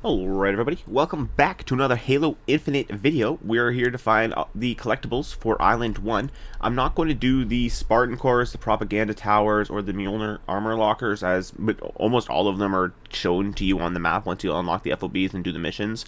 Alright everybody, welcome back to another Halo Infinite video. We're here to find the collectibles for Island 1. I'm not going to do the Spartan cores, the propaganda towers, or the Mjolnir armor lockers, as almost all of them are shown to you on the map once you unlock the FOBs and do the missions.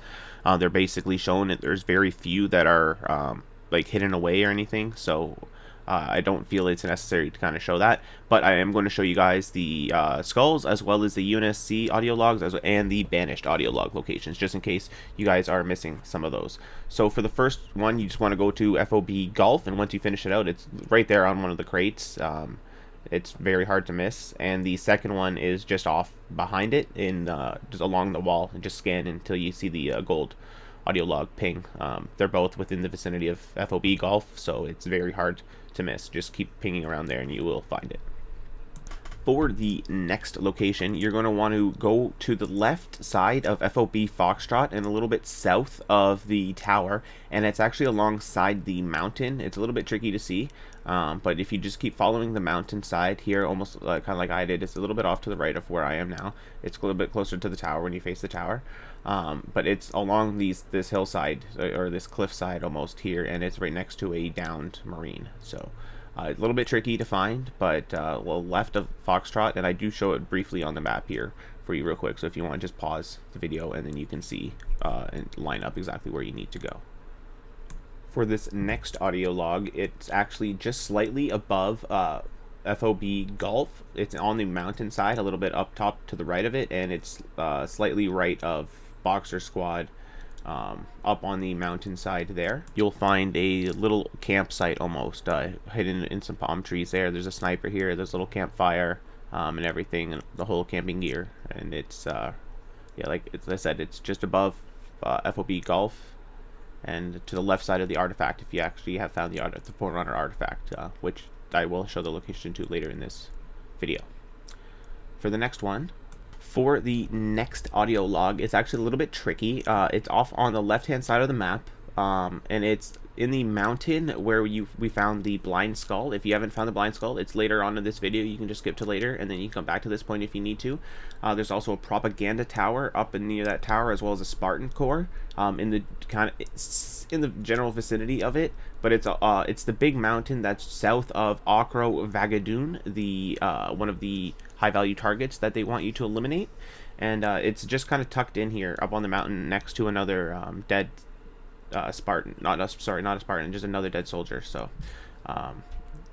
They're basically shown, and there's very few that are like hidden away or anything, so I don't feel it's necessary to kind of show that, but I am going to show you guys the skulls as well as the UNSC audio logs and the Banished audio log locations, just in case you guys are missing some of those. So for the first one, you just want to go to FOB Golf, and once you finish it out, it's right there on one of the crates. It's very hard to miss. And the second one is just off behind it, in just along the wall, and just scan until you see the gold audio log ping. They're both within the vicinity of FOB Golf, so it's very hard to miss. Just keep pinging around there and you will find it. For the next location, you're going to want to go to the left side of FOB Foxtrot and a little bit south of the tower, and it's actually alongside the mountain. It's a little bit tricky to see, but if you just keep following the mountain side here, almost kind of like I did, it's a little bit off to the right of where I am now. It's a little bit closer to the tower when you face the tower, but it's along this hillside, or this cliffside almost here, and it's right next to a downed marine. So it's a little bit tricky to find, but well, left of Foxtrot, and I do show it briefly on the map here for you real quick, so if you want, just pause the video and then you can see and line up exactly where you need to go. For this next audio log, it's actually just slightly above FOB Gulf. It's on the mountain side, a little bit up top to the right of it, and it's slightly right of Boxer Squad. Up on the mountain side there, you'll find a little campsite almost hidden in some palm trees there. There's a sniper here, there's a little campfire, and everything, and the whole camping gear. And it's yeah, like as I said, it's just above FOB Gulf, and to the left side of the artifact, if you actually have found the Forerunner Artifact, which I will show the location to later in this video. For the next one, for the next audio log, it's actually a little bit tricky. It's off on the left-hand side of the map, and it's in the mountain where we found the blind skull. If you haven't found the blind skull, it's later on in this video. You can just skip to later, and then you can come back to this point if you need to. There's also a propaganda tower up near that tower, as well as a Spartan core in the in the general vicinity of it. But it's the big mountain that's south of Acro Vagadoon, the one of the high-value targets that they want you to eliminate, and it's just kind of tucked in here up on the mountain next to another dead Spartan, not a Spartan, just another dead soldier. So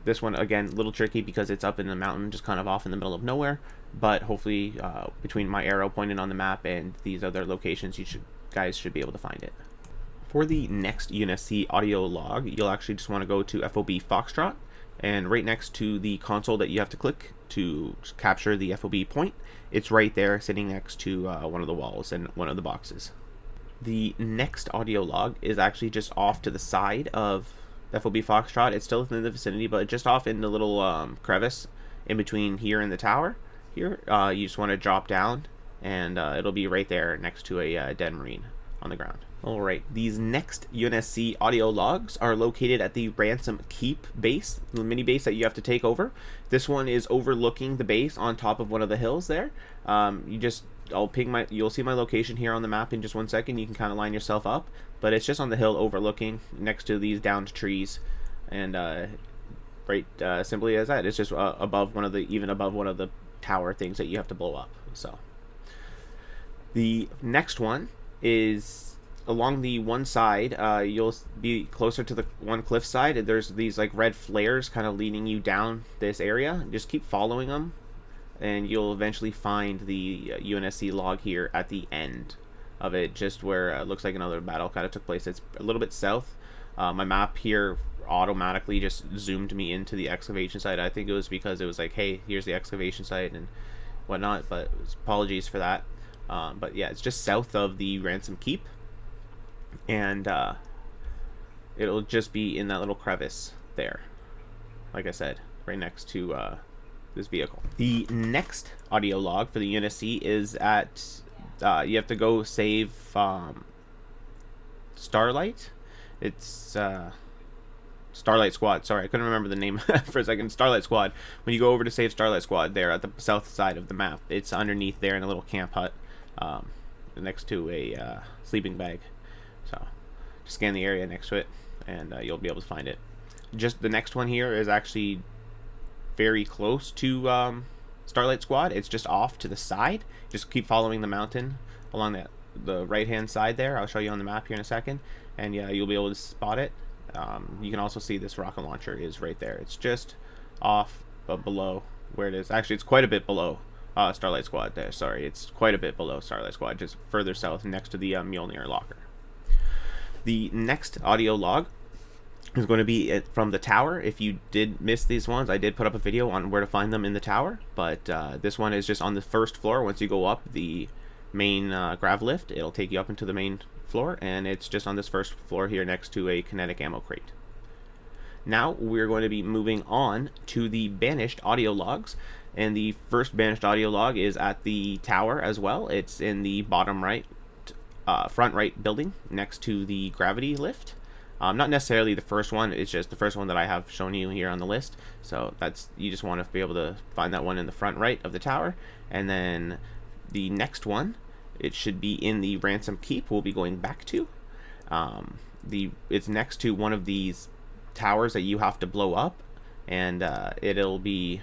this one, again, a little tricky because it's up in the mountain, just kind of off in the middle of nowhere, but hopefully between my arrow pointed on the map and these other locations, guys should be able to find it. For the next UNSC audio log, you'll actually just want to go to FOB Foxtrot, and right next to the console that you have to click to capture the FOB point, it's right there sitting next to one of the walls and one of the boxes. The next audio log is actually just off to the side of FOB Foxtrot. It's still within the vicinity, but just off in the little crevice in between here and the tower here. You just want to drop down, and it'll be right there next to a dead marine on the ground. Alright, these next UNSC audio logs are located at the Ransom Keep base, the mini base that you have to take over. This one is overlooking the base on top of one of the hills there. You'll see my location here on the map in just 1 second. You can kind of line yourself up, but it's just on the hill overlooking next to these downed trees, and simply as that, it's just above one of the tower things that you have to blow up. So the next one is along the one side. You'll be closer to the one cliff side, and there's these like red flares kind of leading you down this area. Just keep following them, and you'll eventually find the UNSC log here at the end of it, just where it looks like another battle kind of took place. It's a little bit south. My map here automatically just zoomed me into the excavation site. I think it was because it was like, hey, here's the excavation site and whatnot, but apologies for that. But yeah, it's just south of the Ransom Keep, and it'll just be in that little crevice there, like I said, right next to this vehicle. The next audio log for the UNSC is at you have to go save Starlight. It's Starlight Squad. Sorry, I couldn't remember the name for a second. Starlight Squad. When you go over to save Starlight Squad there at the south side of the map, it's underneath there in a little camp hut. next to a sleeping bag. So just scan the area next to it, and you'll be able to find it. Just the next one here is actually very close to Starlight Squad. It's just off to the side. Just keep following the mountain along the right hand side there. I'll show you on the map here in a second, and yeah, you'll be able to spot it. You can also see this rocket launcher is right there. It's just off below where it is. Actually, it's quite a bit below Starlight Squad there. Sorry, it's quite a bit below Starlight Squad, just further south next to the Mjolnir locker. The next audio log is going to be from the tower. If you did miss these ones, I did put up a video on where to find them in the tower, but this one is just on the first floor. Once you go up the main grav lift, it'll take you up into the main floor, and it's just on this first floor here next to a kinetic ammo crate. Now we're going to be moving on to the Banished audio logs, and the first Banished audio log is at the tower as well. It's in the bottom right, front right building next to the gravity lift. Not necessarily the first one, it's just the first one that I have shown you here on the list. So that's, you just want to be able to find that one in the front right of the tower. And then the next one, it should be in the Ransom Keep we'll be going back to. It's next to one of these towers that you have to blow up, and it'll be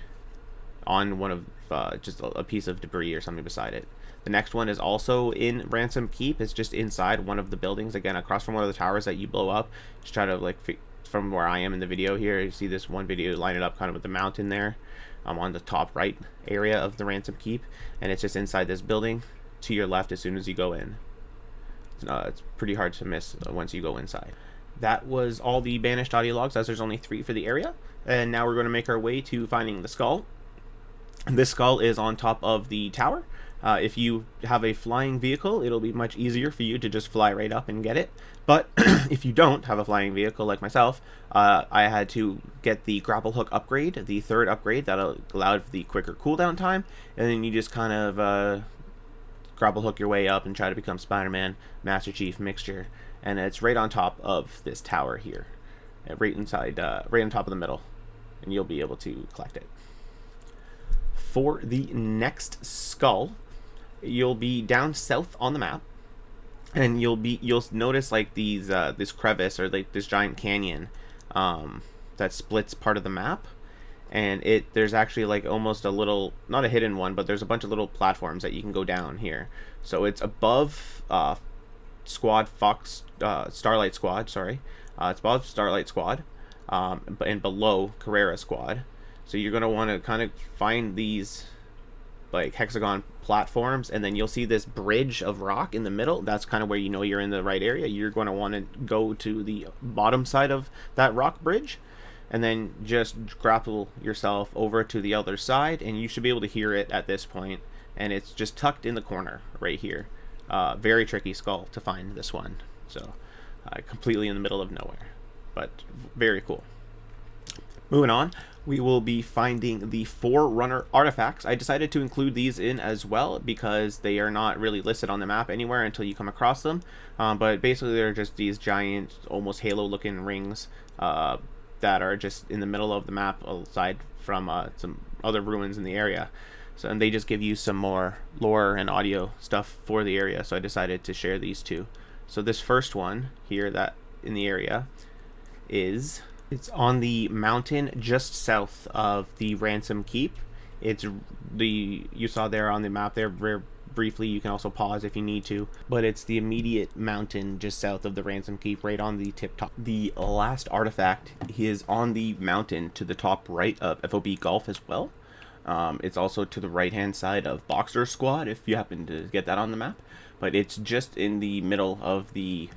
on one of just a piece of debris or something beside it. The next one is also in Ransom Keep. It's just inside one of the buildings, again across from one of the towers that you blow up. Just try to, like, from where I am in the video here, you see this one video, line it up kind of with the mountain there. On the top right area of the Ransom Keep, and it's just inside this building to your left as soon as you go in. It's pretty hard to miss once you go inside. That was all the Banished audio logs, as there's only 3 for the area. And now we're going to make our way to finding the skull. This skull is on top of the tower. If you have a flying vehicle, it'll be much easier for you to just fly right up and get it. But if you don't have a flying vehicle like myself, I had to get the grapple hook upgrade, the 3rd upgrade that allowed for the quicker cooldown time, and then you just kind of grapple hook your way up and try to become Spider-Man, Master Chief mixture. And it's right on top of this tower here, right inside, right on top of the middle, and you'll be able to collect it. For the next skull, you'll be down south on the map, and you'll notice like these this crevice, or like this giant canyon that splits part of the map, and there's actually like almost a little, not a hidden one, but there's a bunch of little platforms that you can go down here. So it's above Starlight Squad, sorry. It's above Starlight Squad, and below Carrera Squad. So you're going to want to kind of find these like hexagon platforms, and then you'll see this bridge of rock in the middle. That's kind of where you know you're in the right area. You're going to want to go to the bottom side of that rock bridge, and then just grapple yourself over to the other side, and you should be able to hear it at this point. And it's just tucked in the corner right here. Very tricky skull to find, this one. So completely in the middle of nowhere, but very cool. Moving on, we will be finding the Forerunner Artifacts. I decided to include these in as well because they are not really listed on the map anywhere until you come across them. But basically they're just these giant, almost halo-looking rings that are just in the middle of the map, aside from some other ruins in the area. So, and they just give you some more lore and audio stuff for the area, so I decided to share these two. So this first one here that in the area it's on the mountain just south of the Ransom Keep. You saw there on the map there very briefly. You can also pause if you need to, but it's the immediate mountain just south of the Ransom Keep, right on the tip top. The last artifact is on the mountain to the top right of FOB Golf as well. It's also to the right hand side of Boxer Squad if you happen to get that on the map, but it's just in the middle of the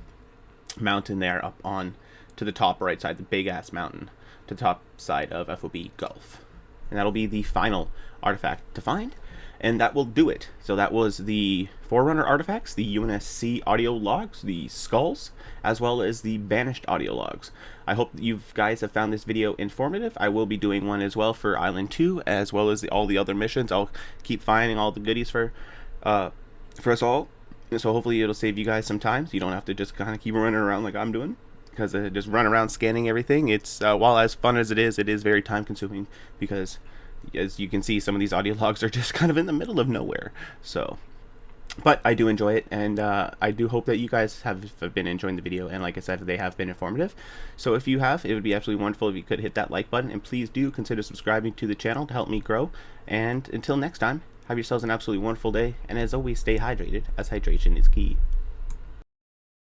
mountain there, up on to the top right side, the big ass mountain to the top side of FOB Gulf. And that'll be the final artifact to find, and that will do it. So that was the Forerunner Artifacts, the UNSC audio logs, the skulls, as well as the Banished audio logs. I hope you guys have found this video informative. I will be doing one as well for Island 2, as well as all the other missions. I'll keep finding all the goodies for us all. So hopefully it'll save you guys some time, so you don't have to just kind of keep running around like I'm doing. Because just run around scanning everything. It's while as fun as it is very time consuming, because as you can see, some of these audio logs are just kind of in the middle of nowhere. So But I do enjoy it, and I do hope that you guys have been enjoying the video, and like I said, they have been informative. So if you have, it would be absolutely wonderful if you could hit that like button, and please do consider subscribing to the channel to help me grow. And until next time, have yourselves an absolutely wonderful day, and as always, stay hydrated, as hydration is key.